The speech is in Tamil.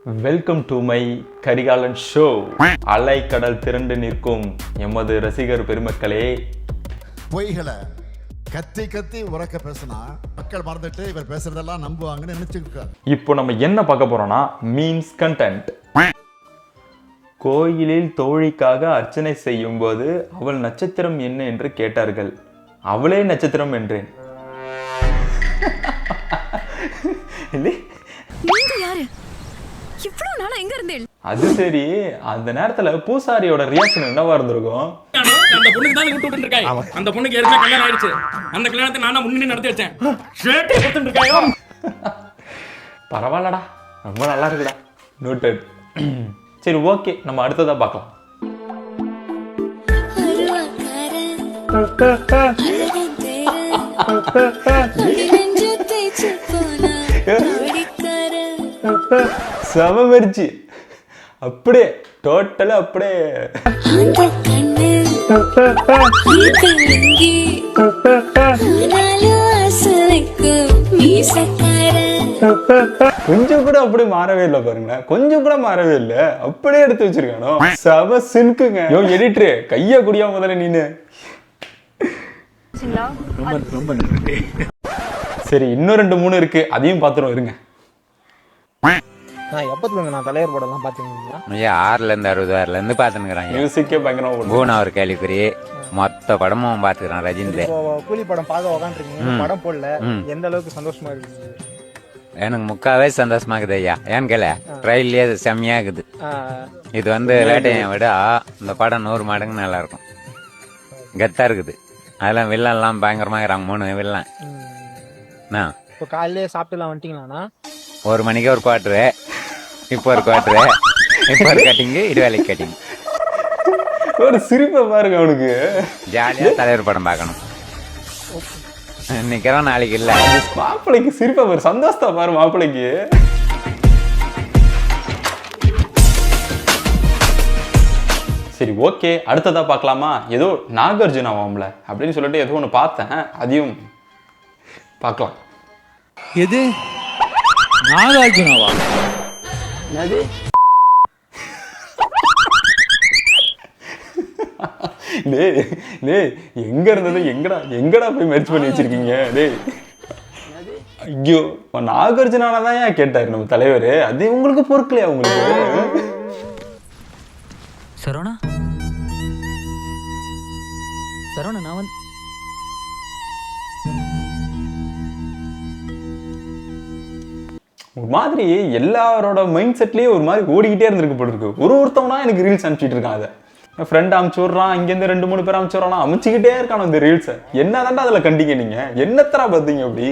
Welcome to my Karikalan show. அலைக்கடல் திரண்டு நிற்கும் எமது ரசிகர் பெருமக்களே, பொய்களை கத்தி கத்தி உறக்க பேசினா மக்கள் மறந்துட்டு இவர் பேசுறதெல்லாம் நம்புவாங்கன்னு நினைச்சுக்கிட்டு. இப்போ நம்ம என்ன பார்க்க போறோம்னா மீம்ஸ் கண்டென்ட். கோயிலில் தோழிக்காக அர்ச்சனை செய்யும் போது அவள் நட்சத்திரம் என்ன என்று கேட்டார்கள். அவளே நட்சத்திரம் என்றேன். அது சரி, அந்த நேரத்துல பூசாரியோட ரியாக்ஷன் என்னவா இருந்திருக்கும்? அந்த பொண்ணுக்கு தான் விட்டு விட்டுருக்காய். அந்த பொண்ணுக்கு ஏற்கனவே கல்யாணம் ஆயிடுச்சு. அந்த கல்யாணத்தை நான் முன்னாடி நடத்தி வச்சேன். ஷேட்டே கொடுத்துட்டு இருக்காயோ. பரவாயில்லடா, ரொம்ப நல்லா இருக்குடா. நோட்டட். சரி, ஓகே, நம்ம அடுத்ததா பார்க்கலாம். சமமரிச்சு அப்படியே டோட்டலா அப்படியே கொஞ்சம் கூட அப்படியே மாறவே இல்லை பாருங்க, கொஞ்சம் கூட மாறவே இல்லை, அப்படியே எடுத்து வச்சிருக்கானோ. சம சின்குங்க. யோ எடிட்டரு, கையா குடியா முதல்ல நீனு. சரி, இன்னும் 2-3 இருக்கு, அதையும் பாத்துருவோம் இருங்க. நான் தலைவர் படம்லாம் பாத்தீங்களா? 6-60 பாத்துக்கிறாங்க. மியூசிக்கே பயங்கரமா பூனா ஒரு கேள்விக்குறி மொத்த படமும் பாத்துக்கிறான். ரஜினி கூலி படம் பார்க்க உக்காந்துருக்கீங்க, படம் போடல, எந்த அளவுக்கு சந்தோஷமா இருக்கு? எனக்கு முக்காவே சந்தோஷமா இருக்குது ஐயா. ஏன்னு கேள, ட்ரெயிலே செம்மையா இருக்குது. இது லேட்டையை விட இந்த படம் 100 மடங்கு நல்லா இருக்கும், கெத்தா இருக்குது. அதெல்லாம் வில்லன் எல்லாம் பயங்கரமா இருக்கிறாங்க. 3 வில்லன். இப்போ காலையிலே சாப்பிட்டுலாம் வந்துட்டீங்களாண்ணா? 1 மணிக்கு ஒரு குவார்டரு, இப்போ ஒரு குவார்டரு, இப்போ ஒரு கட்டிங்கு, இடுவேலைக்கு கட்டிங். ஒரு சிரிப்பை பாருங்க அவனுக்கு. ஜாலியா தலைவர் படம் பார்க்கணும். நிக்கிறோம், நாளைக்கு இல்ல. மாப்பிள்ளைக்கு சிரிப்பா பாரு, சந்தோஷத்தை பாரு மாப்பிள்ளைக்கு. சரி, ஓகே, அடுத்ததா பார்க்கலாமா? ஏதோ நாகார்ஜுனாவாம்ல அப்படின்னு சொல்லிட்டு ஏதோ ஒன்று பார்த்தேன், அதையும் பார்க்கலாம். எது நாகார்ஜுனாவா? எங்க இருந்தது, எங்கடா போய் மெர்ஜ் பண்ணி வச்சிருக்கீங்க? ஐயோ, நாகார்ஜுனாதான் ஏன் கேட்டாரு நம்ம தலைவர்? அது உங்களுக்கு பொறுக்கலையா உங்களுக்கு? சரவணா, நான் ஒரு மாதிரி எல்லாரோட மைண்ட் செட்லயே ஒரு மாதிரி ஓடிக்கிட்டே இருந்திருக்கு போல இருக்கு. ஒருத்தவனா எனக்கு ரீல்ஸ் அனுப்பிச்சிட்டு இருக்கான். அதை என் ஃப்ரெண்ட் அமுச்சு விட்றான், இங்கேருந்து 2-3 பேர் அமுச்சு விட்றான், அமைச்சிக்கிட்டே இருக்கானோ இந்த ரீல்ஸை. என்னதாண்டா அதுல கண்டிங்க நீங்க? என்னத்தரா பார்த்தீங்க அப்படி?